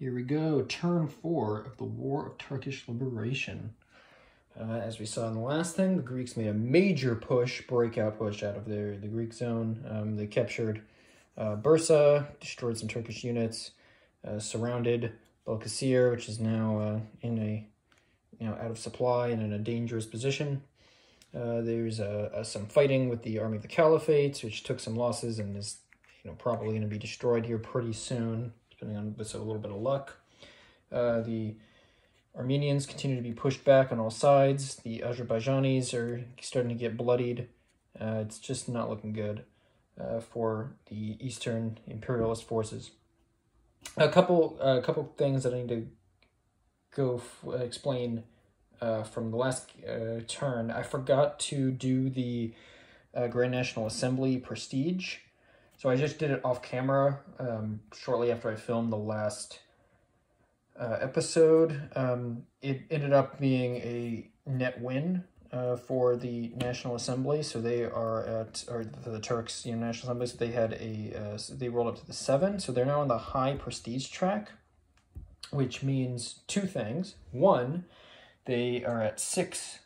Here we go, turn 4 of the War of Turkish Liberation. As we saw in the last thing, the Greeks made a major breakout push out of the Greek zone. They captured Bursa, destroyed some Turkish units, surrounded Belkasir, which is now out of supply and in a dangerous position. There's some fighting with the army of the Caliphate, which took some losses and is probably going to be destroyed here pretty soon, depending on with a little bit of luck. The Armenians continue to be pushed back on all sides. The Azerbaijanis are starting to get bloodied. It's just not looking good for the Eastern imperialist forces. A couple things that I need to go explain from the last turn. I forgot to do the Grand National Assembly prestige, so I just did it off camera shortly after I filmed the last episode. It ended up being a net win for the National Assembly. So they are the Turks, National Assembly. So they had they rolled up to the 7. So they're now on the high prestige track, which means two things. One, they are at 6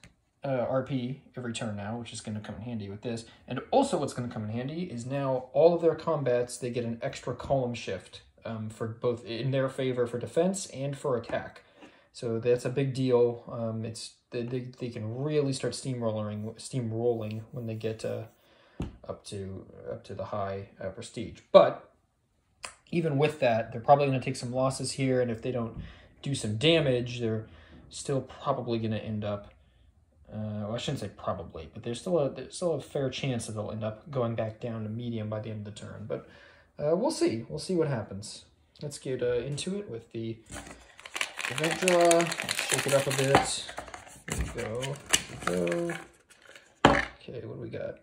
RP every turn now, which is going to come in handy with this. And also what's going to come in handy is now all of their combats, they get an extra column shift. For both in their favor for defense and for attack, so that's a big deal. They can really start steamrolling when they get up to the high prestige. But even with that, they're probably going to take some losses here, and if they don't do some damage, they're still probably going to end up. Well, I shouldn't say probably, but there's still a fair chance that they'll end up going back down to medium by the end of the turn. But we'll see. We'll see what happens. Let's get into it with the event draw. Let's shake it up a bit. Here we go. Here we go. Okay, what do we got?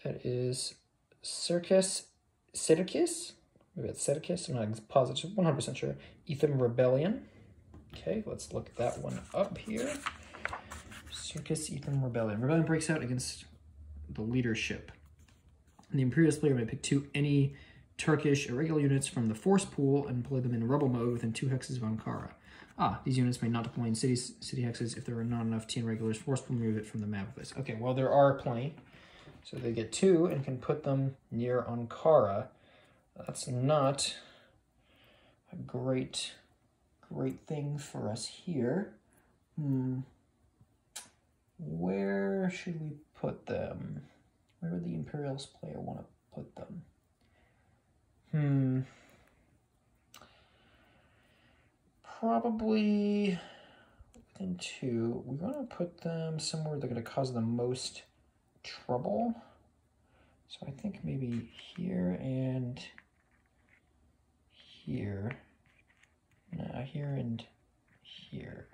That is Syracuse. Maybe it's Syracuse. I'm not positive. 100% sure. Etham Rebellion. Okay, let's look that one up here. Syracuse Etham Rebellion. Rebellion breaks out against the leadership. The Imperialist player may pick 2 any Turkish irregular units from the force pool and play them in rebel mode within 2 hexes of Ankara. These units may not deploy in city hexes if there are not enough T regulars. Force pool, remove it from the map list. Okay, well, there are plenty. So they get 2 and can put them near Ankara. That's not a great thing for us here. Where should we put them? Where would the Imperialist player want to put them? Probably within 2. We want to put them somewhere they're going to cause the most trouble. So I think maybe here and here. No, here and here.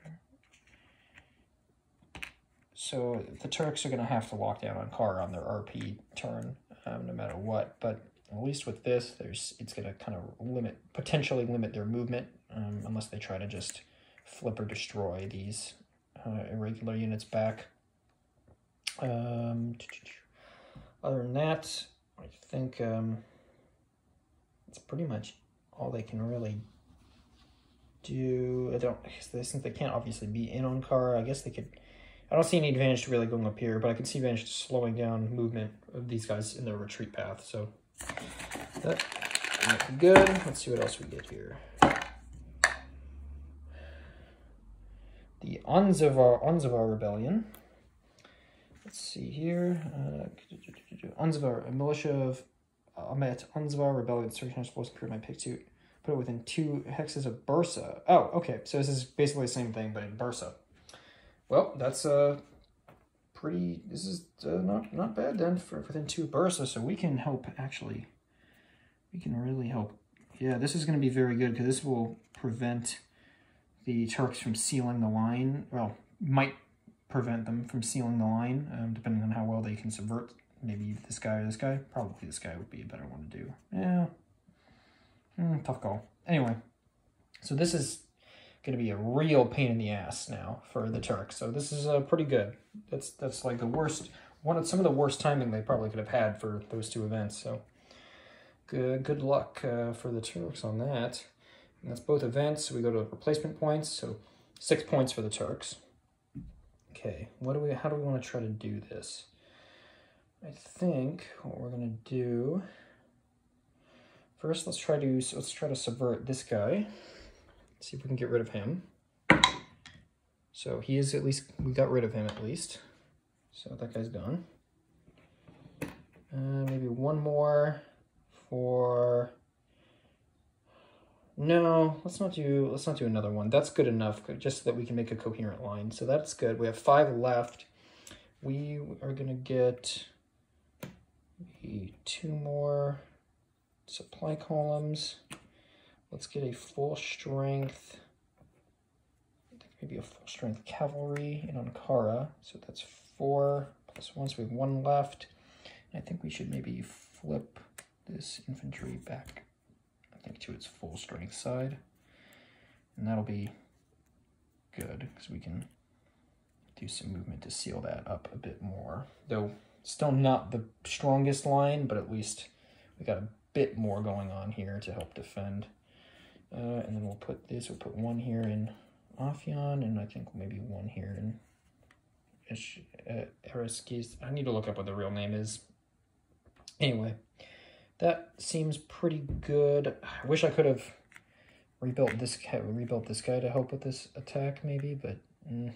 So the Turks are going to have to lock down Ankara on their RP turn, no matter what. But at least with this, it's going to kind of potentially limit their movement, unless they try to just flip or destroy these irregular units back. Other than that, I think it's pretty much all they can really do. Since they can't obviously be in Ankara, I guess they could. I don't see any advantage to really going up here, but I can see advantage to slowing down movement of these guys in their retreat path. So that might be good. Let's see what else we get here. The Anzavar Rebellion. Let's see here. Anzavar, a militia of Ahmet Anzavar Rebellion. Turkish National Force Imperial might pick 2. Put it within 2 hexes of Bursa. Oh, okay. So this is basically the same thing, but in Bursa. Well, that's this is not bad then for within 2 Bursa, so we can help, actually. We can really help. Yeah, this is going to be very good, because this will prevent the Turks from sealing the line. Well, might prevent them from sealing the line, depending on how well they can subvert. Maybe this guy or this guy. Probably this guy would be a better one to do. Yeah. Tough call. Anyway, so this is going to be a real pain in the ass now for the Turks. So this is pretty good. That's like the worst, some of the worst timing they probably could have had for those 2 events. So good luck for the Turks on that. And that's both events, so we go to replacement points, so 6 points for the Turks. Okay, how do we want to try to do this? I think what we're gonna do first, let's try to subvert this guy. See if we can get rid of him. So he is at least, we got rid of him at least. So that guy's gone. Maybe one more for, no, let's not do another one. That's good enough, just so that we can make a coherent line. So that's good. We have 5 left. We are gonna get 2 more supply columns. Let's get a full strength, I think maybe a full strength cavalry in Ankara. So that's 4 plus 1, so we have 1 left. And I think we should maybe flip this infantry back, I think, to its full strength side. And that'll be good, because we can do some movement to seal that up a bit more. Though still not the strongest line, but at least we got a bit more going on here to help defend. And then we'll put 1 here in Afyan, and I think maybe 1 here in Ereskis. I need to look up what the real name is. Anyway, that seems pretty good. I wish I could have rebuilt this guy to help with this attack, maybe, but I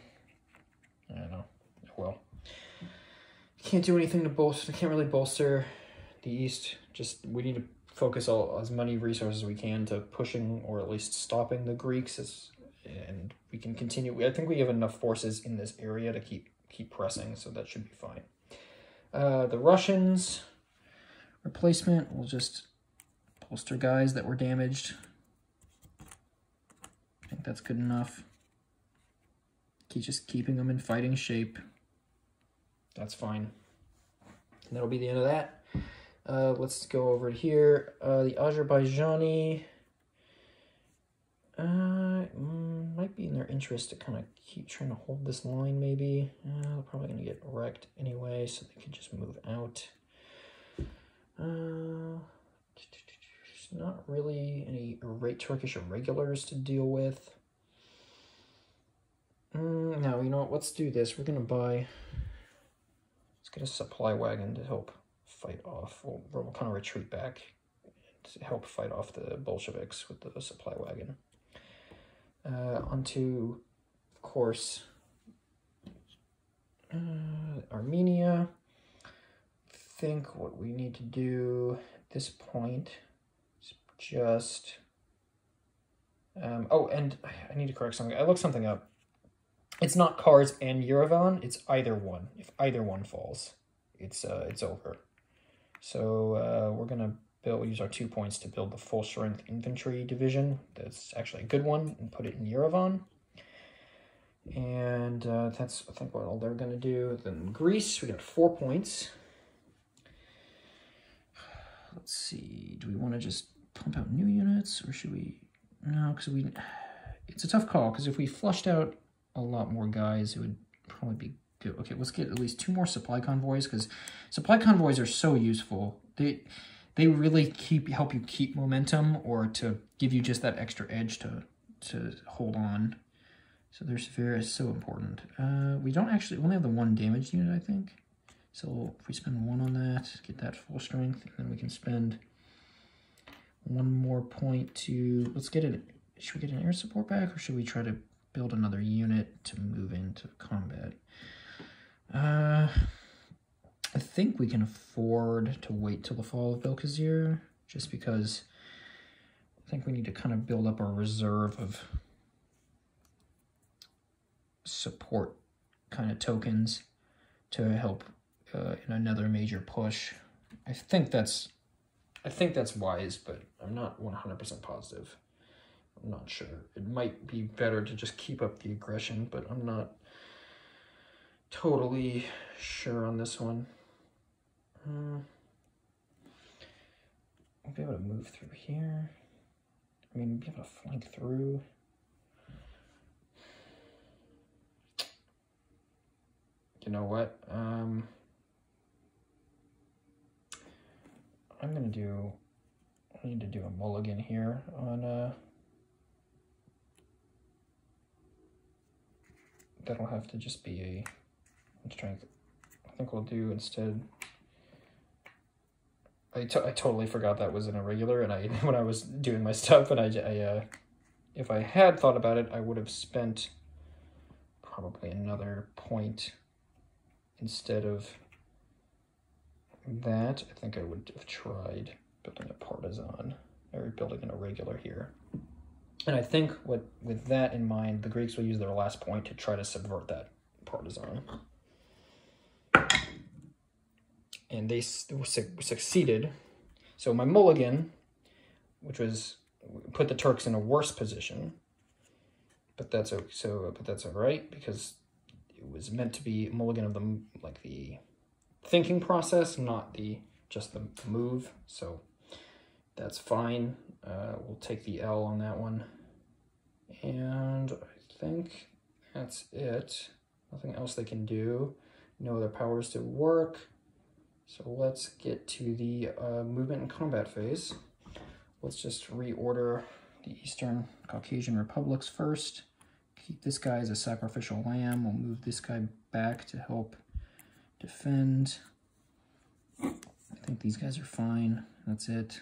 don't know. Well, can't do anything to bolster. Can't really bolster the East. Just we need to focus as many resources as we can to pushing or at least stopping the Greeks, and we can continue. I think we have enough forces in this area to keep pressing, so that should be fine. The Russians replacement, we'll just bolster guys that were damaged. I think that's good enough. Just keeping them in fighting shape. That's fine. And that'll be the end of that. Let's go over here. The Azerbaijani might be in their interest to kind of keep trying to hold this line, maybe. They're probably going to get wrecked anyway, so they could just move out. There's not really any Turkish irregulars to deal with. No, you know what? Let's do this. We're going to let's get a supply wagon to help fight off. We'll kind of retreat back to help fight off the Bolsheviks with the supply wagon. Onto, of course, Armenia. I think what we need to do at this point is just... oh, and I need to correct something. I looked something up. It's not Kars and Yerevan, it's either one. If either one falls, it's over. So we're gonna use our 2 points to build the full strength infantry division. That's actually a good one, and put it in Yerevan. And that's, I think, what all they're gonna do. Then Greece, we got 4 points. Let's see, do we want to just pump out new units, or should we? No, because it's a tough call, because if we flushed out a lot more guys, it would probably be good. Okay, let's get at least 2 more supply convoys, because supply convoys are so useful. They really help you keep momentum, or to give you just that extra edge to hold on. So they're so important. We don't actually only have the 1 damaged unit, I think. So if we spend 1 on that, get that full strength, and then we can spend 1 more point to, let's get it. Should we get an air support back, or should we try to build another unit to move into combat? I think we can afford to wait till the fall of Belkasir, just because I think we need to kind of build up our reserve of support kind of tokens to help in another major push. I think that's wise, but I'm not 100% positive. I'm not sure. It might be better to just keep up the aggression, but I'm not totally sure on this one. I'll be able to move through here. I mean, be able to flank through. You know what? I need to do a mulligan here on that'll have to just be a strength. I think we'll do instead. I totally forgot that was an irregular, and when I was doing my stuff, and if I had thought about it, I would have spent probably another point instead of that. I think I would have tried building a partisan or building an irregular here. And I think with that in mind, the Greeks will use their last point to try to subvert that partisan. And they succeeded. So my mulligan, which was put the Turks in a worse position, but that's all right, because it was meant to be a mulligan of the thinking process, not just the move. So that's fine. We'll take the L on that one, and I think that's it. Nothing else they can do. No other powers to work. So let's get to the movement and combat phase. Let's just reorder the Eastern Caucasian republics first. Keep this guy as a sacrificial lamb. We'll move this guy back to help defend. I think these guys are fine. That's it.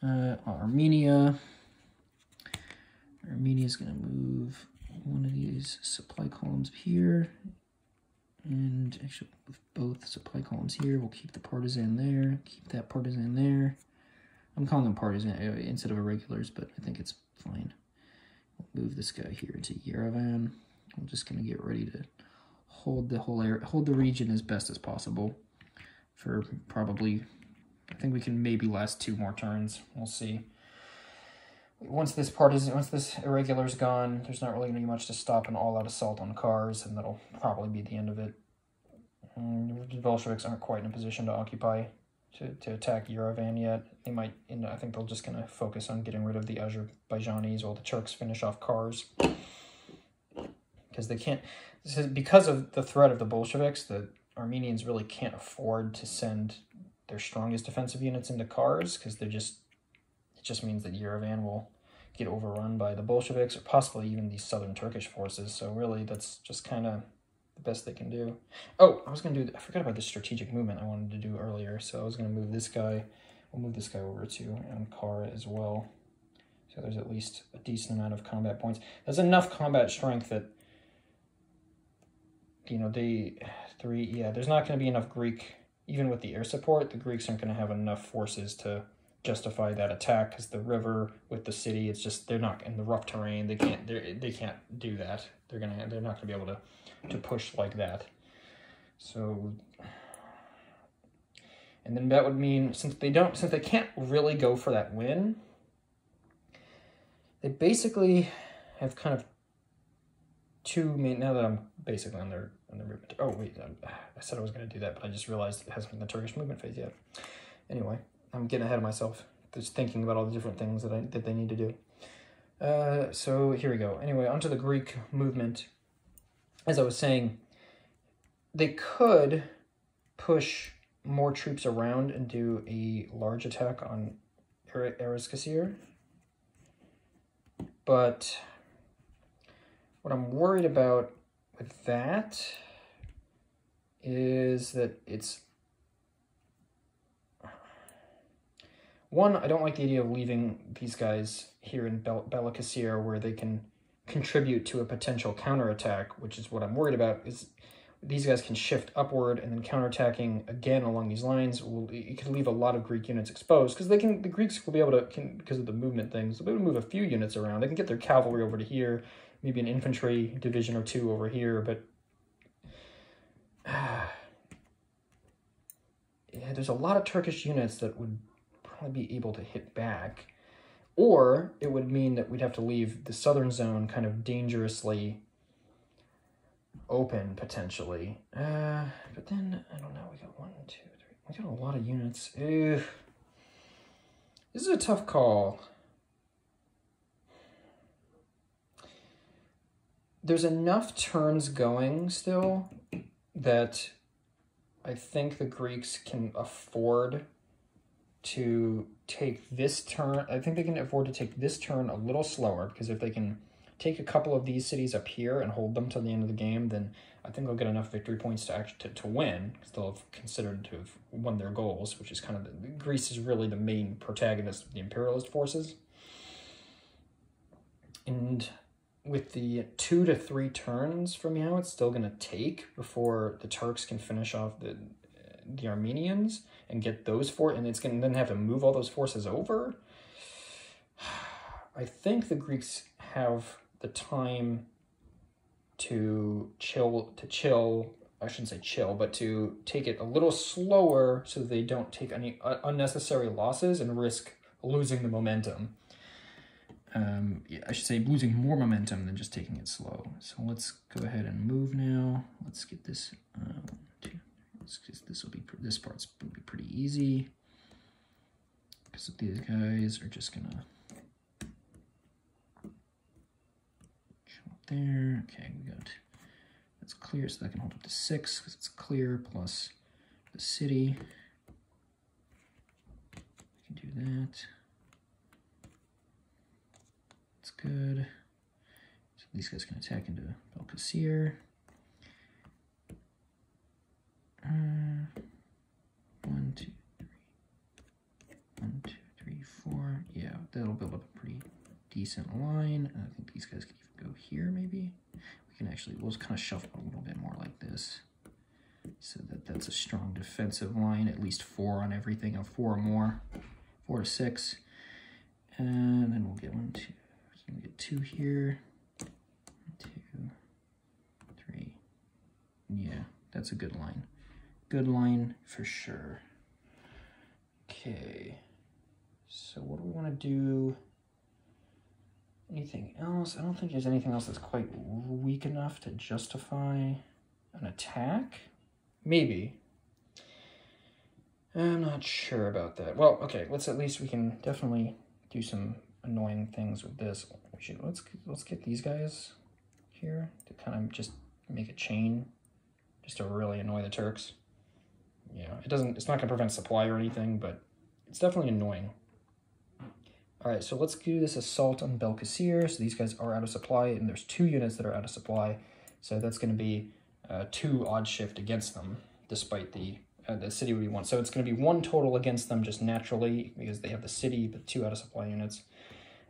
Armenia. Armenia's going to move one of these supply columns here. And actually, with both supply columns here, we'll keep the partisan there, keep that partisan there. I'm calling them partisan instead of irregulars, but I think it's fine. We'll move this guy here to Yerevan. We're just going to get ready to hold the whole area, hold the region as best as possible for probably, I think we can maybe last 2 more turns. We'll see. Once this irregular's gone, there's not really going to be much to stop an all-out assault on Kars, and that'll probably be the end of it. The Bolsheviks aren't quite in a position to occupy, to attack Yerevan yet. They might, I think they're just going to focus on getting rid of the Azerbaijanis while the Turks finish off Kars. Because they can't, because of the threat of the Bolsheviks, the Armenians really can't afford to send their strongest defensive units into Kars, because it just means that Yerevan will get overrun by the Bolsheviks, or possibly even these southern Turkish forces. So really, that's just kind of the best they can do. Oh, I forgot about the strategic movement I wanted to do earlier. So I was going to move this guy. We'll move this guy over to Ankara as well. So there's at least a decent amount of combat points. There's enough combat strength that, there's not going to be enough Greek, even with the air support, the Greeks aren't going to have enough forces to justify that attack, because the river with the city, it's just, they're not in the rough terrain, they can't do that. They're not gonna be able to push like that. So, and then that would mean, since they can't really go for that win, they basically have kind of two main, now that I'm basically on their movement. Oh wait, I said I was going to do that, but I just realized it hasn't been the Turkish movement phase yet. Anyway, I'm getting ahead of myself, just thinking about all the different things that they need to do. So here we go. Anyway, onto the Greek movement. As I was saying, they could push more troops around and do a large attack on Belkasir, but what I'm worried about with that is that it's, one, I don't like the idea of leaving these guys here in Belkasir where they can contribute to a potential counterattack, which is what I'm worried about, is these guys can shift upward, and then counterattacking again along these lines it could leave a lot of Greek units exposed, because the Greeks will be able to, because of the movement things, they'll be able to move a few units around. They can get their cavalry over to here, maybe an infantry division or two over here, but yeah, there's a lot of Turkish units that would probably be able to hit back, or it would mean that we'd have to leave the southern zone kind of dangerously open, potentially. But then, I don't know, we got 1, 2, 3, we got a lot of units. This is a tough call. There's enough turns going still that I think the Greeks can afford to take this turn. I think they can afford to take this turn a little slower, because if they can take a couple of these cities up here and hold them till the end of the game, then I think they'll get enough victory points to actually to win, because they'll have considered to have won their goals, which is kind of Greece is really the main protagonist of the imperialist forces. And with the 2 to 3 turns from now, it's still going to take before the Turks can finish off the Armenians and get those and it's going to then have to move all those forces over. I think the Greeks have the time to chill, I shouldn't say chill, but to take it a little slower so they don't take any unnecessary losses and risk losing the momentum. Yeah, I should say losing more momentum than just taking it slow. So let's go ahead and move now. Let's get this. This part's gonna be pretty easy because these guys are just gonna show up there. Okay, we got that's clear, so that can hold up to 6 because it's clear plus the city. We can do that. Good. So these guys can attack into Belkasir. 1, 2, 3. 1, 2, 3, 4. Yeah, that'll build up a pretty decent line. And I think these guys can even go here, maybe. We can actually, we'll just kind of shuffle a little bit more like this, so that's a strong defensive line. At least 4 on everything, of 4 or more, 4 to 6, and then we'll get 1, 2. We'll get 2 here, 2, 3. Yeah, that's a good line. Good line for sure. Okay, so what do we want to do? Anything else? I don't think there's anything else that's quite weak enough to justify an attack. Maybe. I'm not sure about that. Well, okay, we can definitely do some annoying things with this. Let's get these guys here to kind of just make a chain, just to really annoy the Turks. Yeah, it's not gonna prevent supply or anything, but it's definitely annoying. All right, so let's do this assault on Belkasir. So these guys are out of supply, and there's 2 units that are out of supply. So that's going to be 2 odd shift against them, despite the city would be 1. So it's going to be 1 total against them just naturally because they have the city, but 2 out of supply units.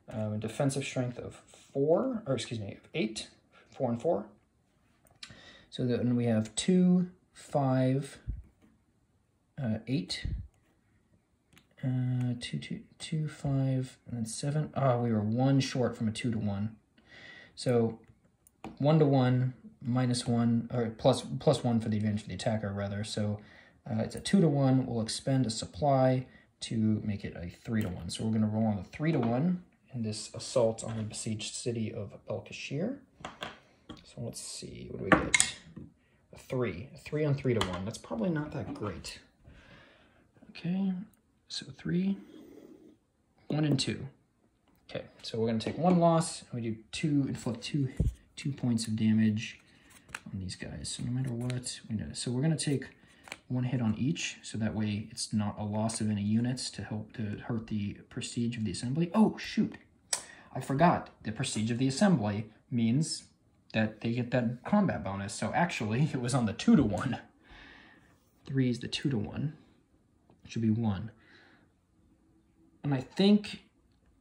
A defensive strength of 8, 4 and 4. So then we have 2, 5, 8. 2, 5, and then 7. Oh, we were 1 short from a 2 to 1. So 1 to 1, -1, or plus 1 for the advantage of the attacker, rather. So it's a 2 to 1. We'll expend a supply to make it a 3 to 1. So we're going to roll on a 3 to 1 in this assault on the besieged city of Belkasir. So let's see, what do we get? A 3 on 3 to 1. That's probably not that great. Okay. So 3, 1, and 2. Okay, so we're going to take 1 loss, and we do 2, inflict 2 points of damage on these guys. So no matter what, we know. So we're going to take 1 hit on each, so that way it's not a loss of any units to hurt the prestige of the assembly. Oh, shoot. I forgot. The prestige of the assembly means that they get that combat bonus. So actually, it was on the 2 to 1. 3 is the 2 to 1. It should be 1. And I think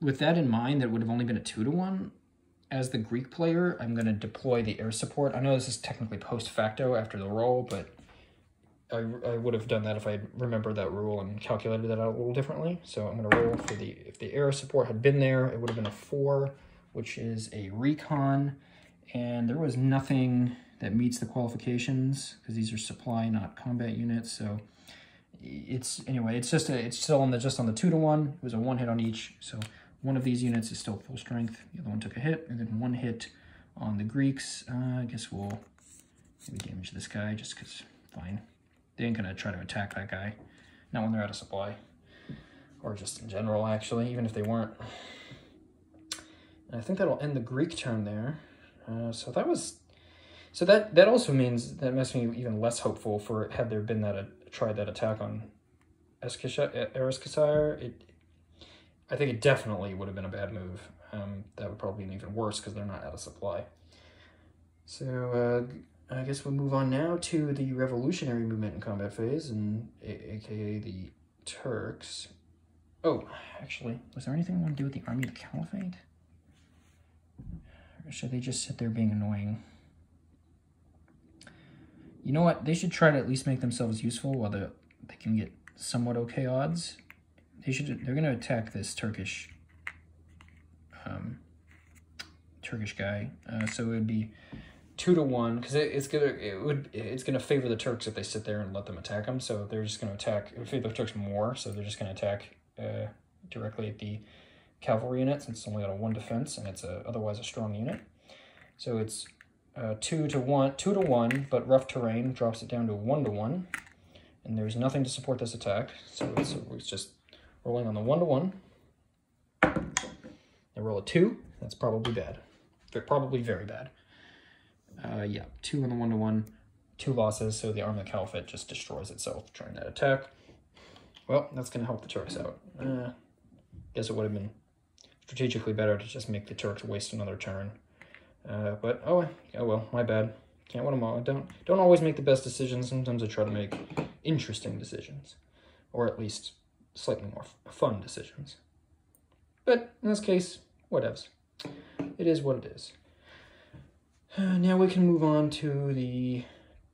with that in mind, that would have only been a 2 to 1. As the Greek player, I'm going to deploy the air support. I know this is technically post facto after the roll, but I would have done that if I remembered that rule and calculated that out a little differently. So I'm going to roll for if the air support had been there, it would have been a 4, which is a recon. And there was nothing that meets the qualifications because these are supply, not combat units. So it's still on just on the 2 to 1. It was a 1 hit on each, so one of these units is still full strength. The other one took a hit, and then 1 hit on the Greeks. I guess we'll maybe damage this guy just because. Fine, they ain't gonna try to attack that guy, not when they're out of supply, or just in general. Actually, even if they weren't. And I think that'll end the Greek turn there. So that also means that makes me even less hopeful for had there been tried that attack on Ereskişehir. I think it definitely would have been a bad move. That would probably be even worse because they're not out of supply. So I guess we'll move on now to the revolutionary movement in combat phase, and aka the Turks. Oh, actually, was there anything I want to do with the army of the Caliphate? Or should they just sit there being annoying? You know what? They should try to at least make themselves useful while they can get somewhat okay odds. They're going to attack this Turkish guy. So it would be 2-1 because it's gonna favor the Turks if they sit there and let them attack them. So they're just going to attack. It would favor the Turks more. So they're just going to attack directly at the cavalry unit since it's only got a 1 defense and it's otherwise a strong unit. So it's 2-1, but rough terrain drops it down to a 1-1, and there's nothing to support this attack. So it's just rolling on the 1-1. They roll a 2. That's probably bad. Probably very bad. Yeah, 2 on the 1-1, 2 losses. So the army of the Caliphate just destroys itself trying that attack. Well, that's going to help the Turks out. Guess it would have been strategically better to just make the Turks waste another turn. But oh well, my bad. Can't win them all. Don't always make the best decisions. Sometimes I try to make interesting decisions, or at least slightly more fun decisions. But in this case, whatevs. It is what it is. Now we can move on to the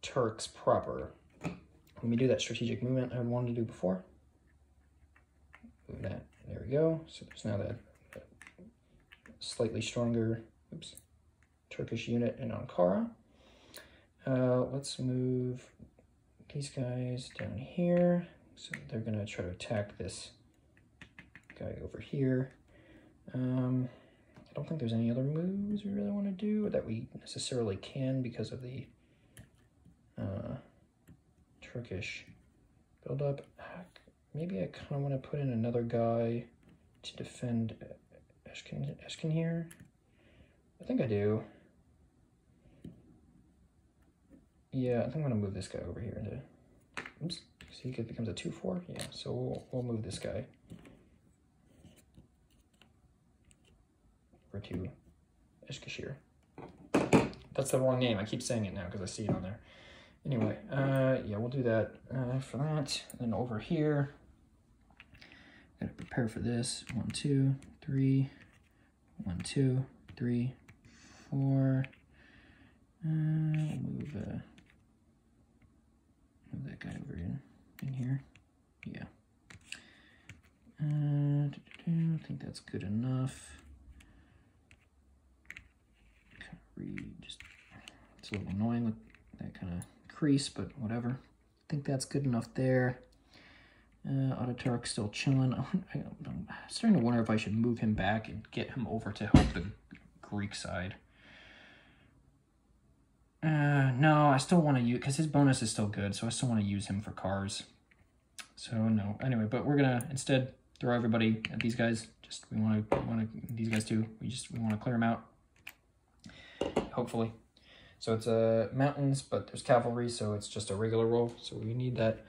Turks proper. Let me do that strategic movement I wanted to do before. Move that. There we go. So there's now that slightly stronger, Turkish unit in Ankara. Let's move these guys down here. So they're going to try to attack this guy over here. I don't think there's any other moves we really want to do that we necessarily can because of the Turkish build-up. Maybe I kind of want to put in another guy to defend Eshkin here. I think I do. Yeah, I think I'm going to move this guy over here into... Oops. See, it becomes a 2-4? Yeah, so we'll move this guy over to Eskişehir. That's the wrong name. I keep saying it now because I see it on there. Anyway, yeah, we'll do that for that. And then over here, gotta prepare for this. 1, 2, 3. 1, 2, 3, 4. Move that guy over in here. Yeah. I think that's good enough. It's a little annoying with that kind of crease, but whatever. I think that's good enough there. Ataturk still chilling. I'm starting to wonder if I should move him back and get him over to help the Greek side. No, I still want to use, because his bonus is still good, so I still want to use him for cars. So no, anyway, but we're gonna instead throw everybody at these guys. Just we want to these guys too. We want to clear them out. Hopefully. So it's mountains, but there's cavalry, so it's just a regular roll. So we need that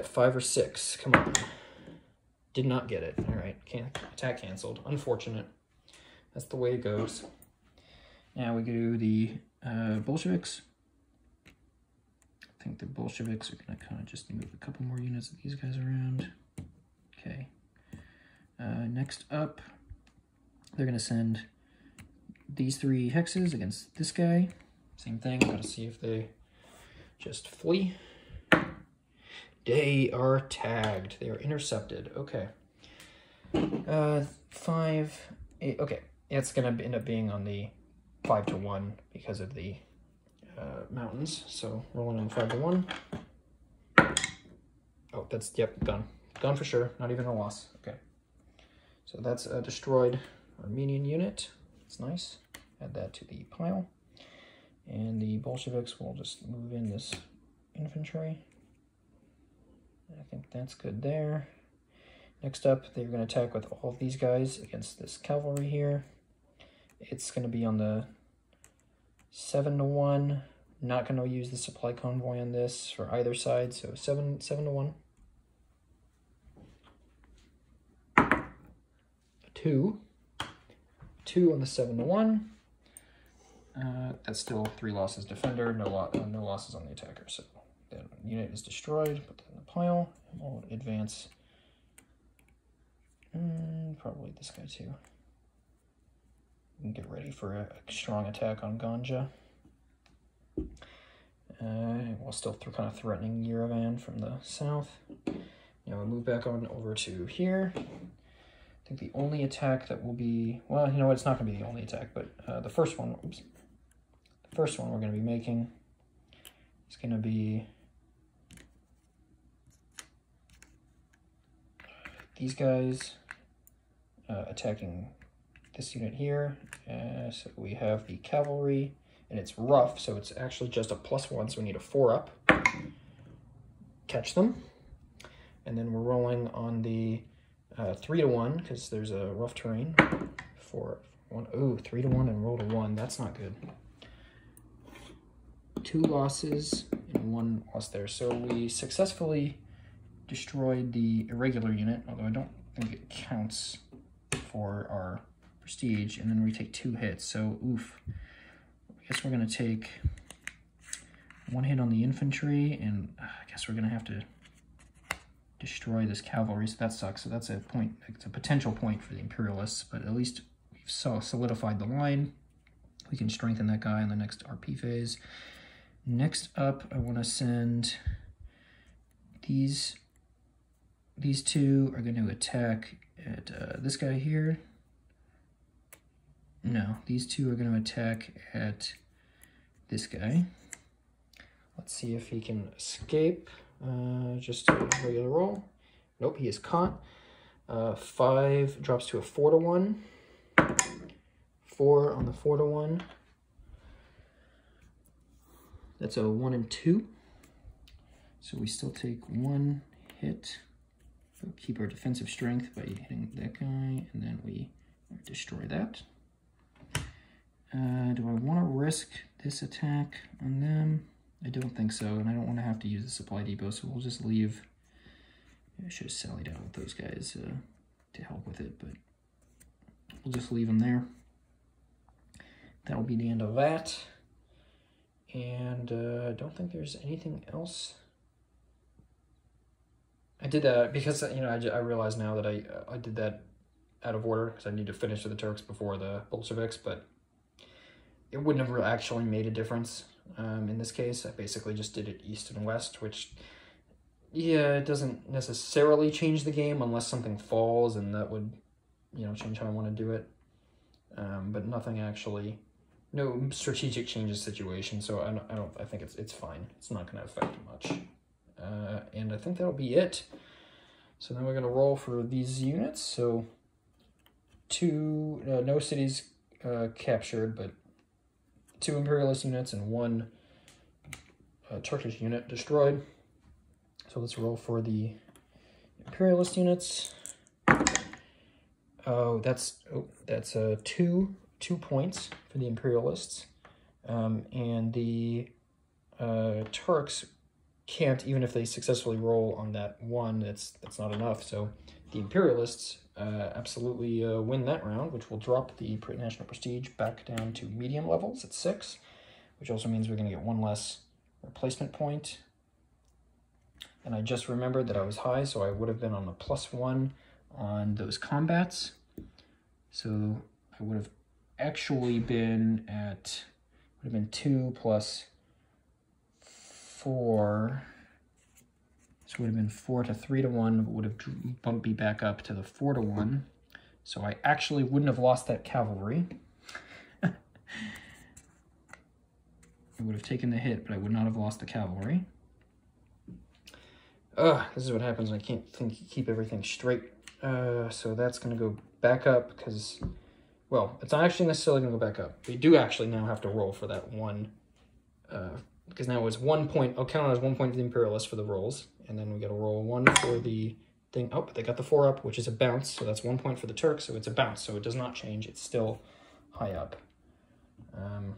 5 or 6. Come on. Did not get it. All right, attack canceled. Unfortunate. That's the way it goes. Now we do the Bolsheviks. I think the Bolsheviks are going to kind of just move a couple more units of these guys around. Okay. Next up, they're going to send these 3 hexes against this guy. Same thing. Got to see if they just flee. They are tagged. They are intercepted. Okay. 5, 8. Okay. It's going to end up being on the 5-1 because of the mountains. So rolling on 5-1. Oh, that's, yep, done. Done for sure. Not even a loss. Okay. So that's a destroyed Armenian unit. It's nice. Add that to the pile. And the Bolsheviks will just move in this infantry. I think that's good there. Next up, they're going to attack with all of these guys against this cavalry here. It's going to be on the 7-1. Not going to use the supply convoy on this for either side, so 7-1. 2. 2 on the 7 to 1. That's still 3 losses defender, no losses on the attacker. So that unit is destroyed, put that in the pile, and we'll advance. Probably this guy too. We can get ready for a strong attack on Ganja. While still kind of threatening Yerevan from the south. Now we'll move back on over to here. I think the only attack that will be, well, you know what, it's not going to be the only attack, but the first one, oops. The first one we're going to be making is going to be these guys attacking this unit here. So we have the cavalry, and it's rough, so it's actually just a +1, so we need a 4-up. Catch them. And then we're rolling on the 3 to 1, because there's a rough terrain. 4, 1, ooh, 3 to 1 and roll to 1, that's not good. 2 losses and 1 loss there. So we successfully destroyed the irregular unit, although I don't think it counts for our prestige, and then we take 2 hits, so oof. I guess we're going to take 1 hit on the infantry, and I guess we're going to have to destroy this cavalry, so that sucks. So that's a point, it's a potential point for the Imperialists, but at least we've solidified the line. We can strengthen that guy in the next RP phase. Next up, I want to send these 2 are going to attack at this guy here. No, these 2 are going to attack at this guy. Let's see if he can escape. Just a regular roll. Nope, he is caught. 5 drops to a 4 to 1. 4 on the 4 to 1. That's a 1 and 2. So we still take 1 hit. We'll keep our defensive strength by hitting that guy, and then we destroy that. Do I want to risk this attack on them? I don't think so, and I don't want to have to use the supply depot, so we'll just leave. I should have sallied out with those guys to help with it, but we'll just leave them there. That'll be the end of that. And I don't think there's anything else. I did that because, you know, I realize now that I did that out of order because I need to finish with the Turks before the Bolsheviks, but it wouldn't have actually made a difference in this case. I basically just did it east and west, which, yeah, it doesn't necessarily change the game unless something falls, and that would, you know, change how I want to do it. But nothing actually, no strategic changes situation, so I think it's fine. It's not going to affect much. And I think that'll be it. So then we're going to roll for these units. So no cities captured, but 2 Imperialist units and 1 Turkish unit destroyed. So let's roll for the Imperialist units. Oh, that's 2 points for the Imperialists, and the Turks can't, even if they successfully roll on that 1, that's not enough. So the Imperialists absolutely win that round, which will drop the national prestige back down to medium levels at 6, which also means we're going to get 1 less replacement point. And I just remembered that I was high, so I would have been on a +1 on those combats. So I would have actually been at, would have been 2 plus 4, so it would have been 4 to 3 to 1, but would have bumped me back up to the 4 to 1. So I actually wouldn't have lost that cavalry. I would have taken the hit, but I would not have lost the cavalry. This is what happens when I can't keep everything straight. So that's going to go back up because, well, it's not actually necessarily going to go back up. We do actually now have to roll for that 1, because now it's 1 point. I'll count it as 1 point for the Imperialists for the rolls, and then we got to roll 1 for the thing. Oh, they got the 4 up, which is a bounce, so that's 1 point for the Turks, so it's a bounce, so it does not change. It's still high up. And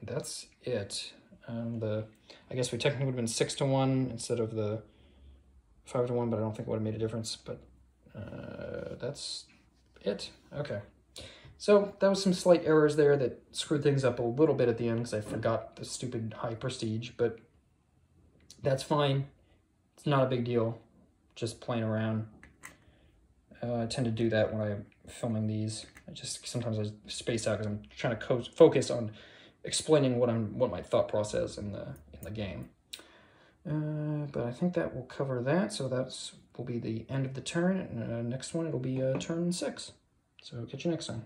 that's it. I guess we technically would have been 6 to 1 instead of the 5 to 1, but I don't think it would have made a difference. But that's it? Okay. So that was some slight errors there that screwed things up a little bit at the end because I forgot the stupid high prestige, but that's fine. It's not a big deal. Just playing around. I tend to do that when I'm filming these. Sometimes I space out because I'm trying to focus on explaining what my thought process in the game. But I think that will cover that. So will be the end of the turn. And next one it'll be turn 6. So catch you next time.